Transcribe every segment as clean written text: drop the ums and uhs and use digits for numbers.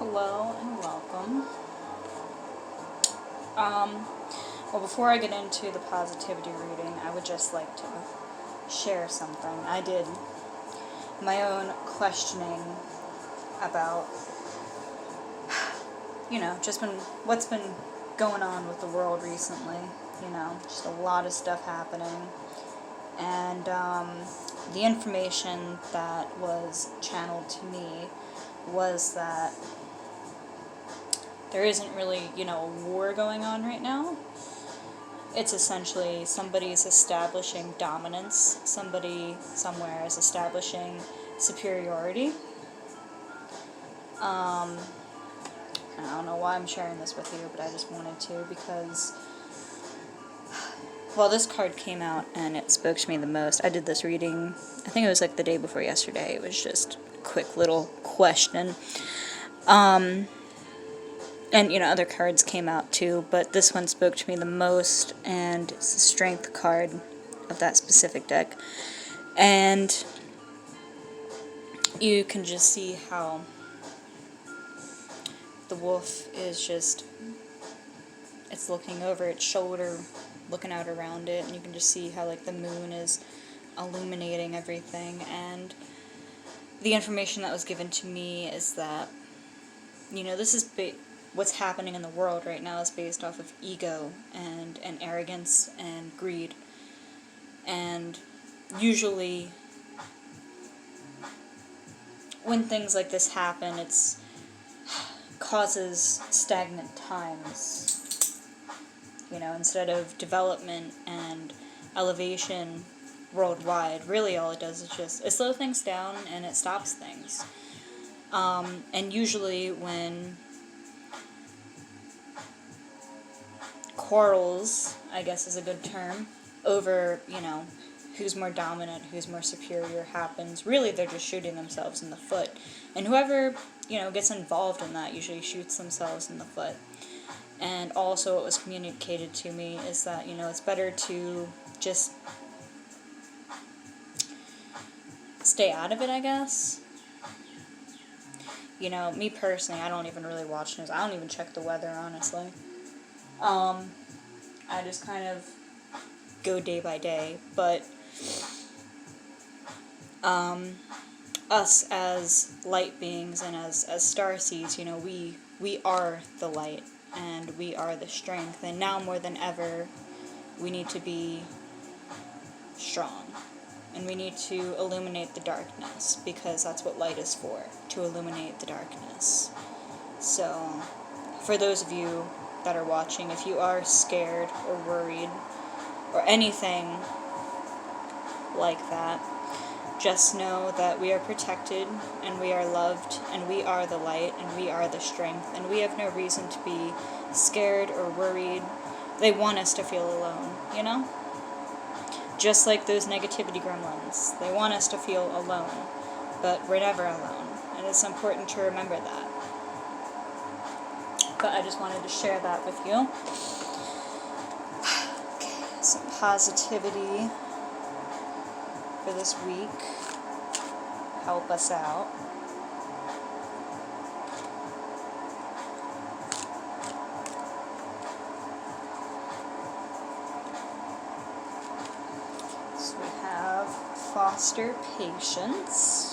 Hello and welcome. Well, before I get into the positivity reading, I would just like to share something. I did my own questioning about, just what's been going on with the world recently. Just a lot of stuff happening. And the information that was channeled to me was that there isn't really, a war going on right now. It's essentially somebody's establishing dominance. Somebody somewhere is establishing superiority. I don't know why I'm sharing this with you, but I just wanted to because, well, this card came out and it spoke to me the most. I did this reading, I think it was like the day before yesterday. It was just a quick little question. And, other cards came out too, but this one spoke to me the most, and it's the Strength card of that specific deck. And you can just see how the wolf is just, it's looking over its shoulder, looking out around it, and you can just see how, like, the moon is illuminating everything. And the information that was given to me is that, this is what's happening in the world right now is based off of ego and arrogance and greed. And usually when things like this happen, it's causes stagnant times. Instead of development and elevation worldwide, really all it does is it slows things down and it stops things. And usually when quarrels, I guess is a good term, over, who's more dominant, who's more superior happens, really they're just shooting themselves in the foot. And whoever, gets involved in that usually shoots themselves in the foot. And also what was communicated to me is that, it's better to just stay out of it, I guess. Me personally, I don't even really watch news. I don't even check the weather, honestly. I just kind of go day by day, but us as light beings and as starseeds, we are the light and we are the strength, and now more than ever we need to be strong and we need to illuminate the darkness, because that's what light is for, to illuminate the darkness. So for those of you that are watching, if you are scared or worried or anything like that, just know that we are protected and we are loved and we are the light and we are the strength, and we have no reason to be scared or worried. They want us to feel alone, Just like those negativity gremlins. They want us to feel alone, but we're never alone, and it's important to remember that. But I just wanted to share that with you. Okay, some positivity for this week. Help us out. So we have foster patience.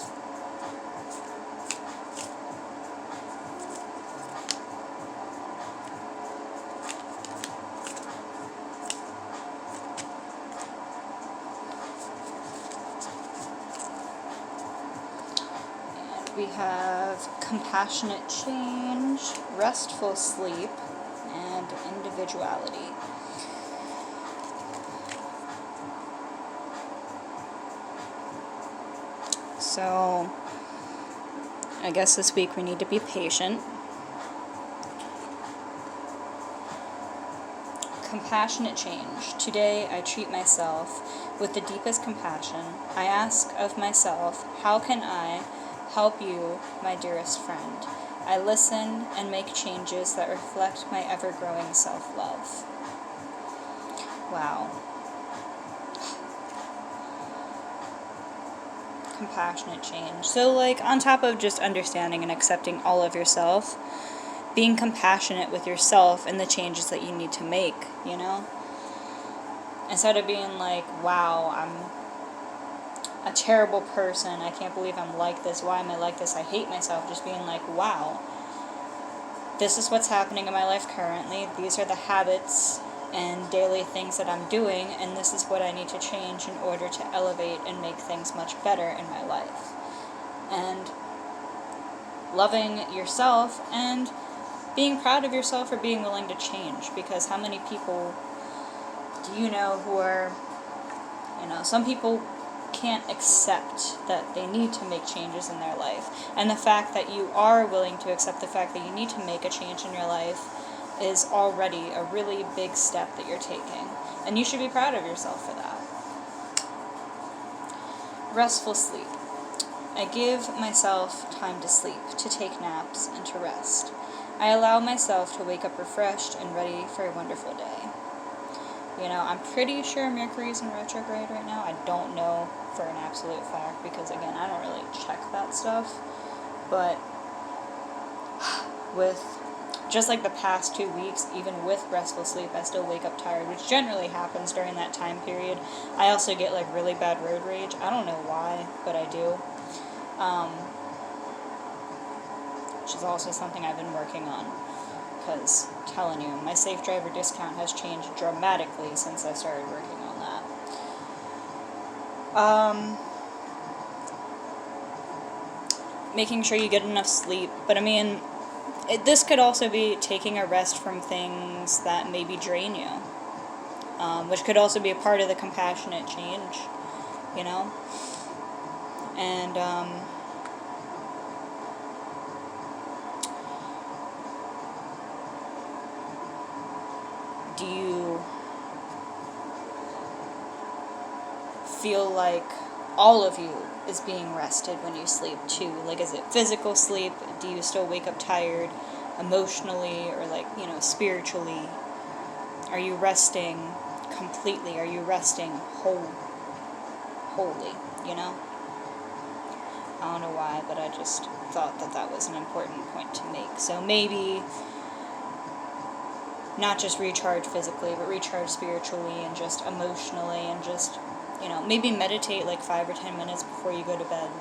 We have compassionate change, restful sleep, and individuality. So, I guess this week we need to be patient. Compassionate change. Today I treat myself with the deepest compassion. I ask of myself, how can I help you, my dearest friend? I listen and make changes that reflect my ever-growing self-love. Wow. compassionate change. So, like, on top of just understanding and accepting all of yourself, being compassionate with yourself and the changes that you need to make, you know? Instead of being like, wow, I'm a terrible person, I can't believe I'm like this, why am I like this, I hate myself, just being like, wow, this is what's happening in my life currently, these are the habits and daily things that I'm doing, and this is what I need to change in order to elevate and make things much better in my life. And loving yourself and being proud of yourself for being willing to change, because how many people do you know who are, some people can't accept that they need to make changes in their life, and the fact that you are willing to accept the fact that you need to make a change in your life is already a really big step that you're taking, and you should be proud of yourself for that. Restful sleep. I give myself time to sleep, to take naps, and to rest. I allow myself to wake up refreshed and ready for a wonderful day. I'm pretty sure Mercury's in retrograde right now. I don't know for an absolute fact because, again, I don't really check that stuff. But with just like the past 2 weeks, even with restful sleep, I still wake up tired, which generally happens during that time period. I also get like really bad road rage. I don't know why, but I do. Which is also something I've been working on. Because, telling you, my safe driver discount has changed dramatically since I started working on that. Making sure you get enough sleep, but I mean, this could also be taking a rest from things that maybe drain you, which could also be a part of the compassionate change, and, do you feel like all of you is being rested when you sleep too? Like, is it physical sleep? Do you still wake up tired emotionally or like, spiritually? Are you resting completely? Are you resting wholly, I don't know why, but I just thought that was an important point to make. So maybe not just recharge physically, but recharge spiritually and just emotionally, and just, maybe meditate like 5 or 10 minutes before you go to bed.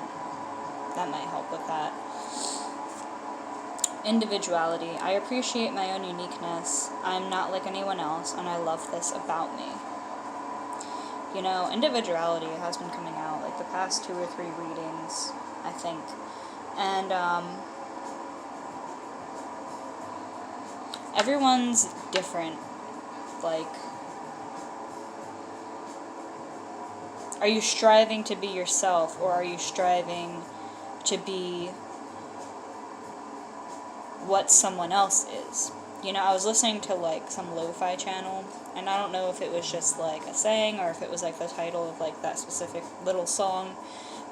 That might help with that. Individuality. I appreciate my own uniqueness. I'm not like anyone else, and I love this about me. Individuality has been coming out like the past 2 or 3 readings, I think. And, everyone's different. Like, are you striving to be yourself, or are you striving to be what someone else is? I was listening to like some lo-fi channel, and I don't know if it was just like a saying or if it was like the title of like that specific little song,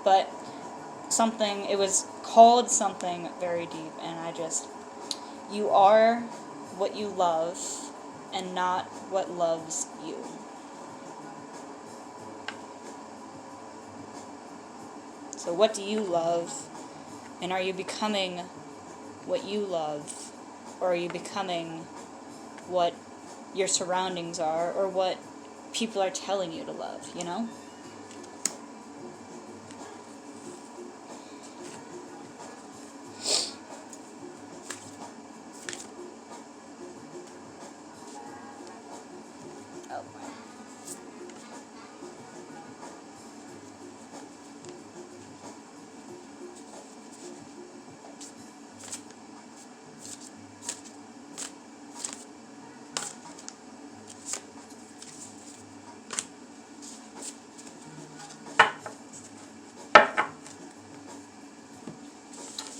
but it was called something very deep, and you are what you love and not what loves you. So what do you love, and are you becoming what you love, or are you becoming what your surroundings are, or what people are telling you to love,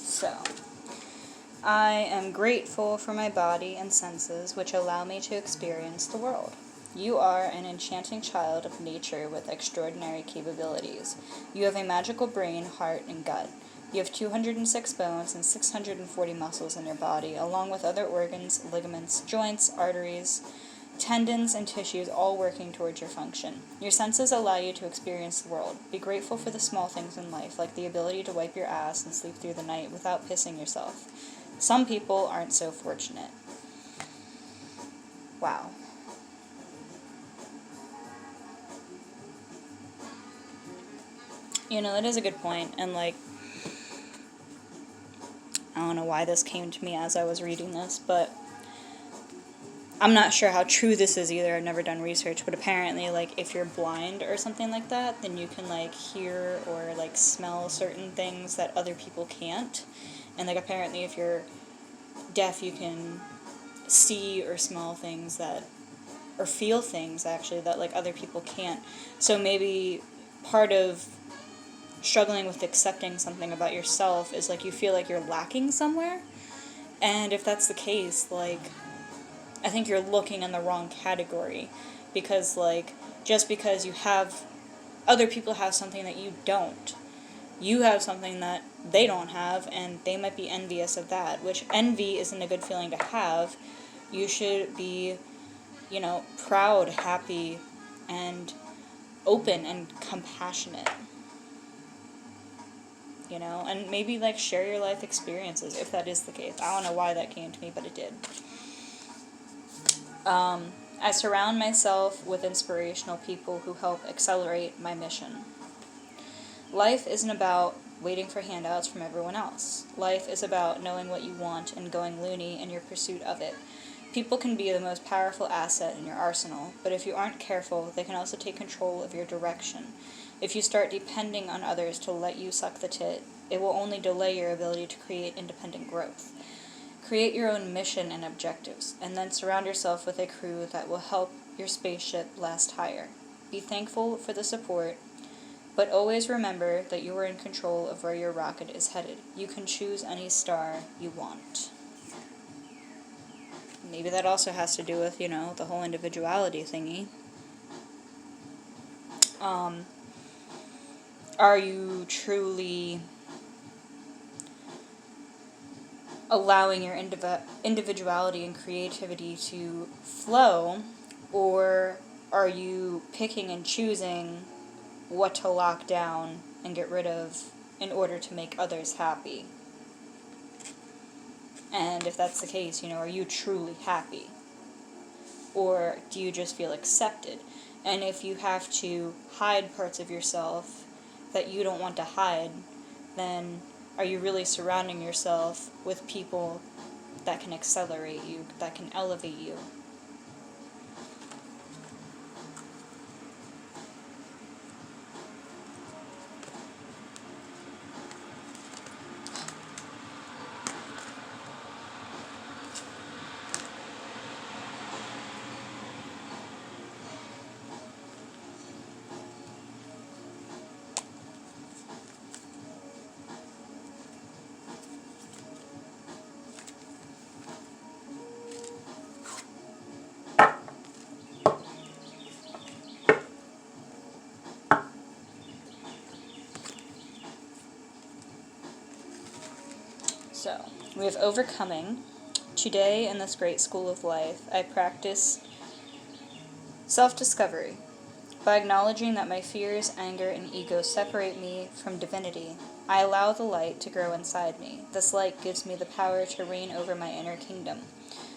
So, I am grateful for my body and senses, which allow me to experience the world. You are an enchanting child of nature with extraordinary capabilities. You have a magical brain, heart, and gut. You have 206 bones and 640 muscles in your body, along with other organs, ligaments, joints, arteries, tendons and tissues all working towards your function. Your senses allow you to experience the world. Be grateful for the small things in life, like the ability to wipe your ass and sleep through the night without pissing yourself. Some people aren't so fortunate. Wow. You know, that is a good point, and like, I don't know why this came to me as I was reading this, but I'm not sure how true this is either. I've never done research, but apparently, like, if you're blind or something like that, then you can, like, hear or, like, smell certain things that other people can't. And, like, apparently if you're deaf, you can see or smell things that, or feel things, actually, that, like, other people can't. So maybe part of struggling with accepting something about yourself is, like, you feel like you're lacking somewhere. And if that's the case, like, I think you're looking in the wrong category, because, like, just because you have, other people have something that you don't, you have something that they don't have, and they might be envious of that, which envy isn't a good feeling to have. You should be, you know, proud, happy, and open and compassionate, you know, and maybe, like, share your life experiences, if that is the case. I don't know why that came to me, but it did. I surround myself with inspirational people who help accelerate my mission. Life isn't about waiting for handouts from everyone else. Life is about knowing what you want and going loony in your pursuit of it. People can be the most powerful asset in your arsenal, but if you aren't careful, they can also take control of your direction. If you start depending on others to let you suck the tit, it will only delay your ability to create independent growth. Create your own mission and objectives, and then surround yourself with a crew that will help your spaceship blast higher. Be thankful for the support, but always remember that you are in control of where your rocket is headed. You can choose any star you want. Maybe that also has to do with, you know, the whole individuality thingy. Are you truly allowing your individuality and creativity to flow, or are you picking and choosing what to lock down and get rid of in order to make others happy? And if that's the case, you know, are you truly happy? Or do you just feel accepted? And if you have to hide parts of yourself that you don't want to hide, then are you really surrounding yourself with people that can accelerate you, that can elevate you? So, we have overcoming. Today, in this great school of life, I practice self-discovery. By acknowledging that my fears, anger, and ego separate me from divinity, I allow the light to grow inside me. This light gives me the power to reign over my inner kingdom.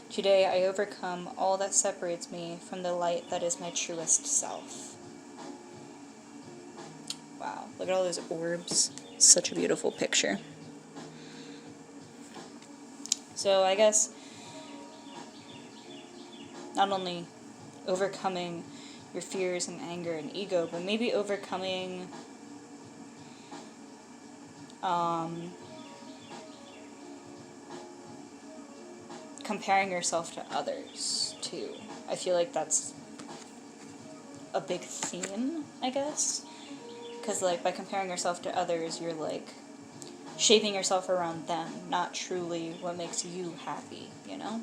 Today, I overcome all that separates me from the light that is my truest self. Wow, look at all those orbs. Such a beautiful picture. So I guess not only overcoming your fears and anger and ego, but maybe overcoming comparing yourself to others too. I feel like that's a big theme, I guess, because like by comparing yourself to others, you're like shaping yourself around them, not truly what makes you happy, you know?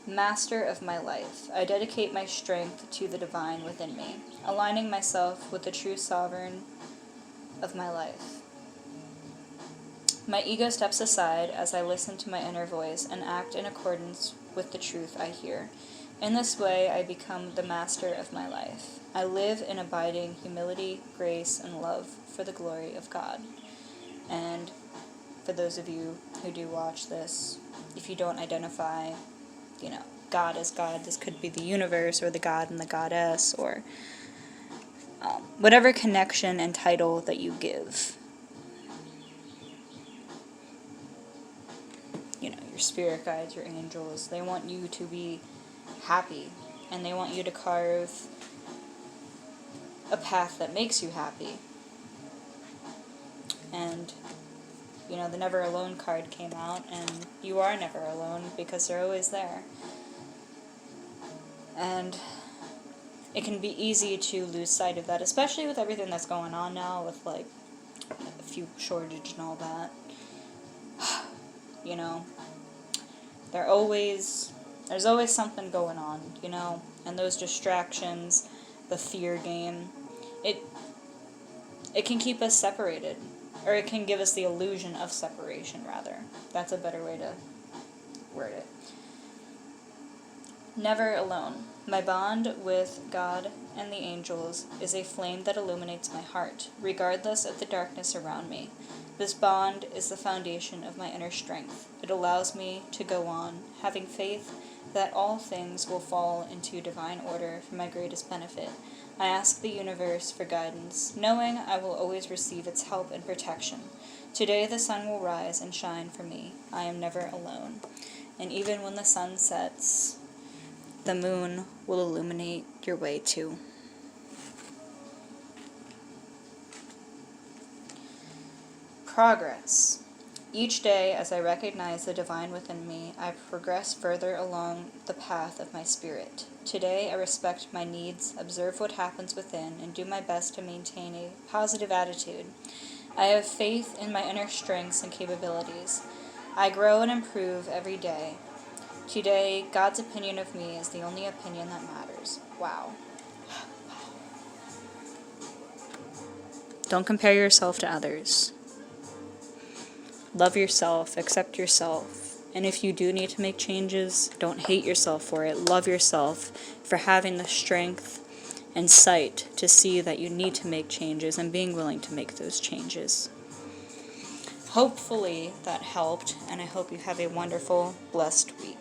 Master of my life, I dedicate my strength to the divine within me, aligning myself with the true sovereign of my life. My ego steps aside as I listen to my inner voice and act in accordance with the truth I hear. In this way, I become the master of my life. I live in abiding humility, grace, and love for the glory of God. And for those of you who do watch this, if you don't identify, God as God, this could be the universe or the God and the goddess, or whatever connection and title that you give. Your spirit guides, your angels, they want you to be happy, and they want you to carve a path that makes you happy. And the Never Alone card came out, and you are never alone because they're always there. And it can be easy to lose sight of that, especially with everything that's going on now with a fuel shortage and all that. There's always something going on, and those distractions, the fear game, it can keep us separated, or it can give us the illusion of separation, rather. That's a better way to word it. Never alone. My bond with God and the angels is a flame that illuminates my heart, regardless of the darkness around me. This bond is the foundation of my inner strength. It allows me to go on, having faith that all things will fall into divine order for my greatest benefit. I ask the universe for guidance, knowing I will always receive its help and protection. Today the sun will rise and shine for me. I am never alone. And even when the sun sets, the moon will illuminate your way too. Progress. Each day, as I recognize the divine within me, I progress further along the path of my spirit. Today, I respect my needs, observe what happens within, and do my best to maintain a positive attitude. I have faith in my inner strengths and capabilities. I grow and improve every day. Today, God's opinion of me is the only opinion that matters. Wow. Don't compare yourself to others. Love yourself, accept yourself, and if you do need to make changes, don't hate yourself for it. Love yourself for having the strength and sight to see that you need to make changes and being willing to make those changes. Hopefully that helped, and I hope you have a wonderful, blessed week.